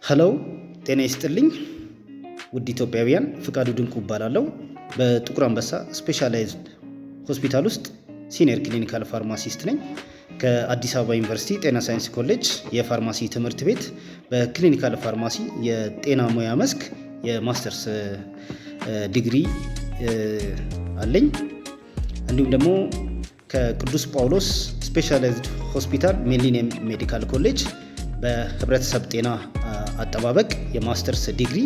ሄሎ ጤና ይስጥልኝ ውድ ኢትዮጵያውያን፣ ፍቃዱ ድንቁ እባላለሁ። በጥቁር አንበሳ ስፔሻላይዝድ ሆስፒታል ውስጥ ሲኒየር ክሊኒካል ፋርማሲስት ነኝ። ከአዲስ አበባ ዩኒቨርሲቲ ጤና ሳይንስ ኮሌጅ የፋርማሲ ትምህርት ቤት በክሊኒካል ፋርማሲ የጤና ሙያ መስክ የማስተርስ ዲግሪ አለኝ። እንዲሁም ደግሞ ከቅዱስ ጳውሎስ ስፔሻላይዝድ ሆስፒታል ሚሊኒየም ሜዲካል ኮሌጅ በህብረተሰብ ጤና አጠባበቅ የማስተርስ ዲግሪ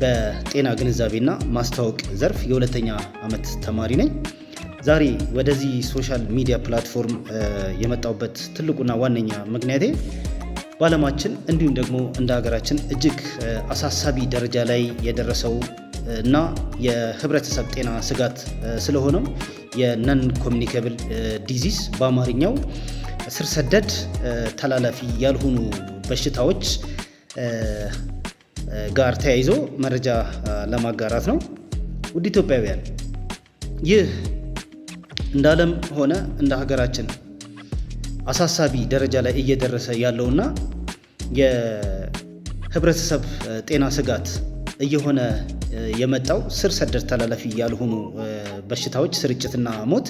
በጤና ግንዛቤና ማስተዋወቅ ዘርፍ የሁለተኛ ዓመት ተማሪ ነኝ። ዛሬ ወደዚህ ሶሻል ሚዲያ ፕላትፎርም የመጣሁበት ትልቁና ዋነኛ ምክንያቴ በዓለማችን እንዲሁም ደግሞ እንደ ሀገራችን እጅግ አሳሳቢ ደረጃ ላይ የደረሰው እና የህብረተሰብ ጤና ስጋት ስለሆነው የነን ኮሚኒኬብል ዲዚዝ በአማርኛው ስር ሰደድ ተላላፊ ያልሆኑ በሽታዎች ጋር ተያይዞ መረጃ ለማጋራት ነው። ውድ ኢትዮጵያውያን፣ ይህ እንደ ዓለም ሆነ እንደ ሀገራችን አሳሳቢ ደረጃ ላይ እየደረሰ ያለውና የህብረተሰብ ጤና ስጋት እየሆነ የመጣው ስር ሰደድ ተላላፊ ያልሆኑ በሽታዎች ስርጭትና ሞት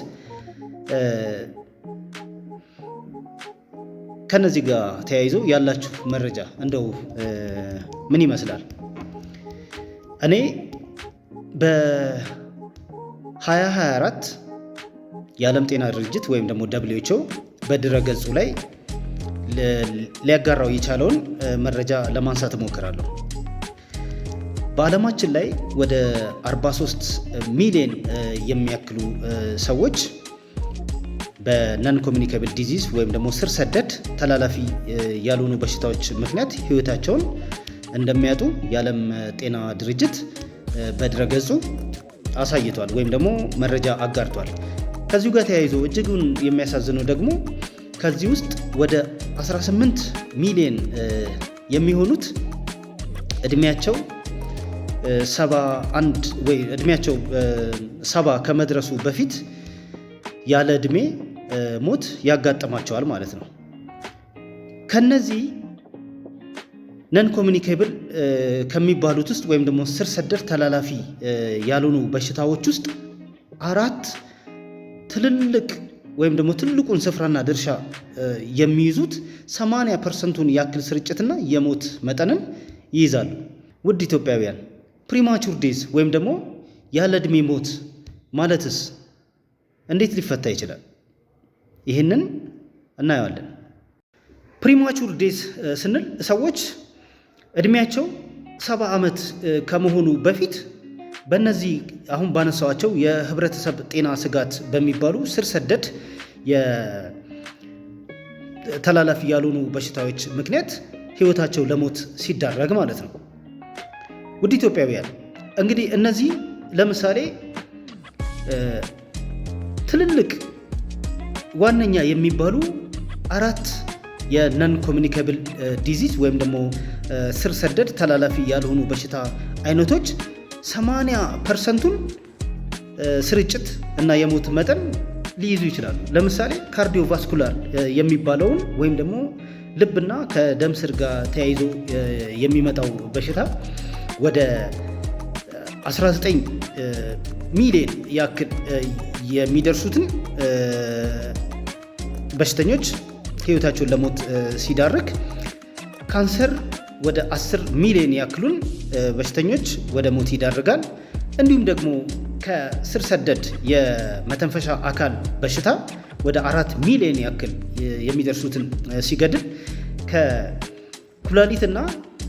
ከነዚህ ጋር ተያይዞ ያላችሁ መረጃ እንደው ምን ይመስላል? እኔ በ2024 የዓለም ጤና ድርጅት ወይም ደግሞ WHO በድረገጹ ላይ ሊያጋራው የቻለውን መረጃ ለማንሳት እሞክራለሁ። በዓለማችን ላይ ወደ 43 ሚሊዮን የሚያክሉ ሰዎች በነን ኮሚኒኬብል ዲዚዝ ወይም ደግሞ ስር ሰደድ ተላላፊ ያልሆኑ በሽታዎች ምክንያት ህይወታቸውን እንደሚያጡ የዓለም ጤና ድርጅት በድረገጹ አሳይቷል ወይም ደግሞ መረጃ አጋርቷል። ከዚሁ ጋር ተያይዞ እጅጉን የሚያሳዝነው ደግሞ ከዚህ ውስጥ ወደ 18 ሚሊዮን የሚሆኑት እድሜያቸው 70 ከመድረሱ በፊት ያለ እድሜ ሞት ያጋጥማቸዋል ማለት ነው። ከነዚህ ነን ኮሚኒኬብል ከሚባሉት ውስጥ ወይም ደግሞ ስር ሰደድ ተላላፊ ያልሆኑ በሽታዎች ውስጥ 4 ትልልቅ ወይም ደግሞ ትልቁን ስፍራና ድርሻ የሚይዙት 80% ያክል ስርጭትና የሞት መጠንን ይይዛሉ። ውድ ኢትዮጵያውያን፣ ፕሪማቹር ዴዝ ወይም ደግሞ ያለ እድሜ ሞት ማለትስ እንዴት ሊፈታ ይችላል? ይህንን እናየዋለን። ፕሪማቹር ዴዝ ስንል ሰዎች እድሜያቸው 70 ዓመት ከመሆኑ በፊት በእነዚህ አሁን ባነሳዋቸው የህብረተሰብ ጤና ስጋት በሚባሉ ስር ሰደድ ተላላፊ ያልሆኑ በሽታዎች ምክንያት ህይወታቸው ለሞት ሲዳረግ ማለት ነው። ውድ ኢትዮጵያውያን፣ እንግዲህ እነዚህ ለምሳሌ ትልልቅ ዋነኛ የሚባሉ 4 የነን ኮሚኒኬብል ዲዚዝ ወይም ደግሞ ስር ሰደድ ተላላፊ ያልሆኑ በሽታ አይነቶች 80%ቱን ስርጭት እና የሞት መጠን ሊይዙ ይችላሉ። ለምሳሌ ካርዲዮቫስኩላር የሚባለውን ወይም ደግሞ ልብና ከደም ስር ጋር ተያይዞ የሚመጣው በሽታ ወደ 19 ሚሊዮን ያክል የሚደርሱትን በሽተኞች ህይወታቸውን ለሞት ሲዳርግ፣ ካንሰር ወደ 10 ሚሊዮን ያክሉን በሽተኞች ወደ ሞት ይዳርጋል። እንዲሁም ደግሞ ከስር ሰደድ የመተንፈሻ አካል በሽታ ወደ 4 ሚሊዮን ያክል የሚደርሱትን ሲገድል፣ ከኩላሊትና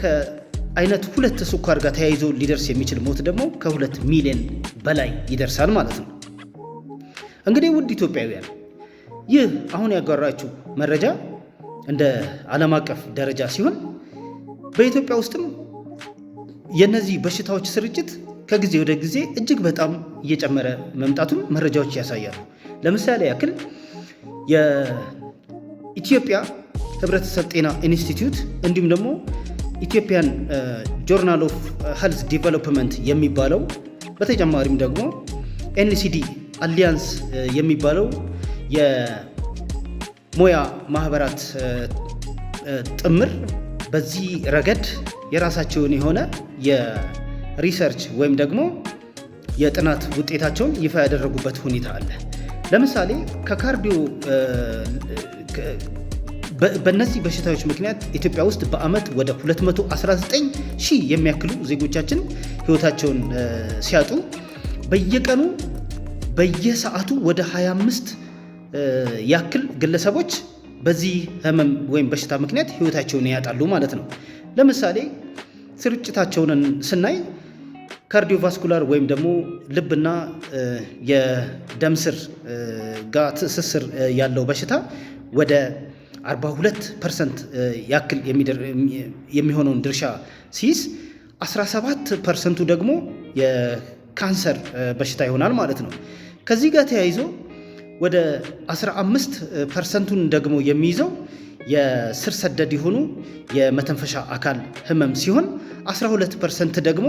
ከአይነት 2 ስኳር ጋር ተያይዞ ሊደርስ የሚችል ሞት ደግሞ ከ2 ሚሊዮን በላይ ይደርሳል ማለት ነው። እንግዲህ ውድ ኢትዮጵያውያን፣ ይህ አሁን ያጋራችሁ መረጃ እንደ ዓለም አቀፍ ደረጃ ሲሆን በኢትዮጵያ ውስጥም የነዚህ በሽታዎች ስርጭት ከጊዜ ወደ ጊዜ እጅግ በጣም እየጨመረ መምጣቱን መረጃዎች ያሳያሉ። ለምሳሌ ያክል የኢትዮጵያ ህብረተሰብ ጤና ኢንስቲትዩት እንዲሁም ደግሞ ኢትዮጵያን ጆርናል ኦፍ ሄልዝ ዲቨሎፕመንት የሚባለው በተጨማሪም ደግሞ ኤንሲዲ አሊያንስ የሚባለው የሙያ ማህበራት ጥምር በዚህ ረገድ የራሳቸውን የሆነ የሪሰርች ወይም ደግሞ የጥናት ውጤታቸውን ይፋ ያደረጉበት ሁኔታ አለ። ለምሳሌ ከካርዲዮ በእነዚህ በሽታዎች ምክንያት ኢትዮጵያ ውስጥ በአመት ወደ 219 ሺህ የሚያክሉ ዜጎቻችን ህይወታቸውን ሲያጡ በየቀኑ በየሰዓቱ ወደ 25 ያክል ግለሰቦች በዚህ ህመም ወይም በሽታ ምክንያት ህይወታቸውን ያጣሉ ማለት ነው። ለምሳሌ ስርጭታቸውን ስናይ ካርዲዮቫስኩላር ወይም ደግሞ ልብና የደም ስር ጋር ትስስር ያለው በሽታ ወደ 42% ያክል የሚሆነውን ድርሻ ሲይዝ 17% ደግሞ የካንሰር በሽታ ይሆናል ማለት ነው። ከዚህ ጋር ተያይዞ ወደ 15%ን ደግሞ የሚይዘው የስር ሰደድ የሆኑ የመተንፈሻ አካል ህመም ሲሆን 12% ደግሞ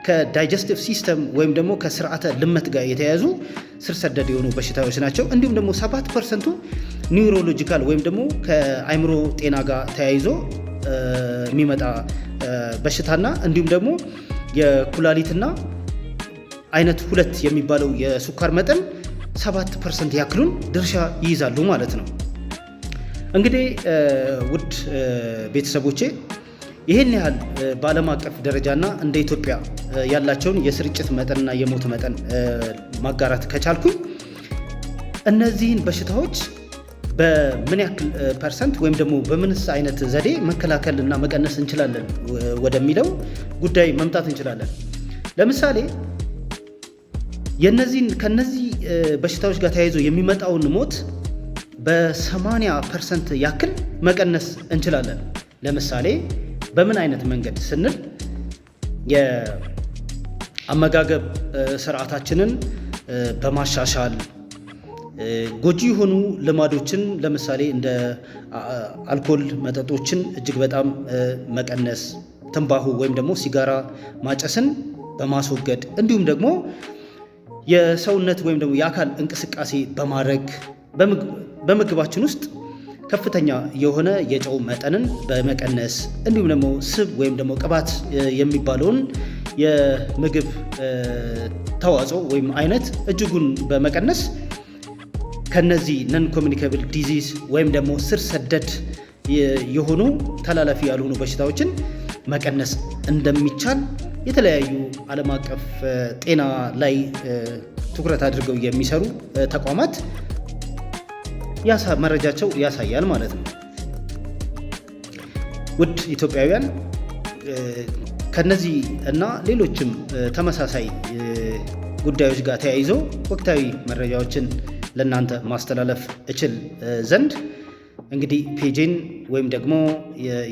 ከዳይጀስቲቭ ሲስተም ወይም ደግሞ ከስርዓተ ልመት ጋር የተያያዙ ስር ሰደድ የሆኑ በሽታዎች ናቸው። እንዲሁም ደግሞ 7%ቱ ኒውሮሎጂካል ወይም ደግሞ ከአእምሮ ጤና ጋር ተያይዞ የሚመጣ በሽታና እንዲሁም ደግሞ የኩላሊትና አይነት 2 የሚባለው የስኳር መጠን 7% ያክሉን ድርሻ ይይዛሉ ማለት ነው። እንግዲህ ውድ ቤተሰቦቼ ይህን ያህል በዓለም አቀፍ ደረጃና እንደ ኢትዮጵያ ያላቸውን የስርጭት መጠንና የሞት መጠን ማጋራት ከቻልኩኝ እነዚህን በሽታዎች በምን ያክል ፐርሰንት ወይም ደግሞ በምንስ አይነት ዘዴ መከላከልና መቀነስ እንችላለን ወደሚለው ጉዳይ መምጣት እንችላለን። ለምሳሌ ከነዚህ በሽታዎች ጋር ተያይዞ የሚመጣውን ሞት በ80% ያክል መቀነስ እንችላለን። ለምሳሌ በምን አይነት መንገድ ስንል የአመጋገብ ስርዓታችንን በማሻሻል ጎጂ የሆኑ ልማዶችን ለምሳሌ እንደ አልኮል መጠጦችን እጅግ በጣም መቀነስ፣ ትንባሆ ወይም ደግሞ ሲጋራ ማጨስን በማስወገድ እንዲሁም ደግሞ የሰውነት ወይም ደግሞ የአካል እንቅስቃሴ በማድረግ በምግባችን ውስጥ ከፍተኛ የሆነ የጨው መጠንን በመቀነስ እንዲሁም ደግሞ ስብ ወይም ደግሞ ቅባት የሚባለውን የምግብ ተዋጽኦ ወይም አይነት እጅጉን በመቀነስ ከነዚህ ነን ኮሚኒካብል ዲዚዝ ወይም ደግሞ ስር ሰደድ የሆኑ ተላላፊ ያልሆኑ በሽታዎችን መቀነስ እንደሚቻል የተለያዩ ዓለም አቀፍ ጤና ላይ ትኩረት አድርገው የሚሰሩ ተቋማት መረጃቸው ያሳያል ማለት ነው። ውድ ኢትዮጵያውያን ከነዚህ እና ሌሎችም ተመሳሳይ ጉዳዮች ጋር ተያይዞ ወቅታዊ መረጃዎችን ለእናንተ ማስተላለፍ እችል ዘንድ እንግዲህ ፔጅን ወይም ደግሞ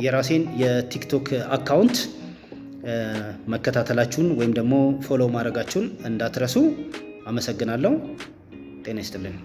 የራሴን የቲክቶክ አካውንት መከታተላችሁን ወይም ደግሞ ፎሎ ማድረጋችሁን እንዳትረሱ። አመሰግናለሁ። ጤና ይስጥልኝ።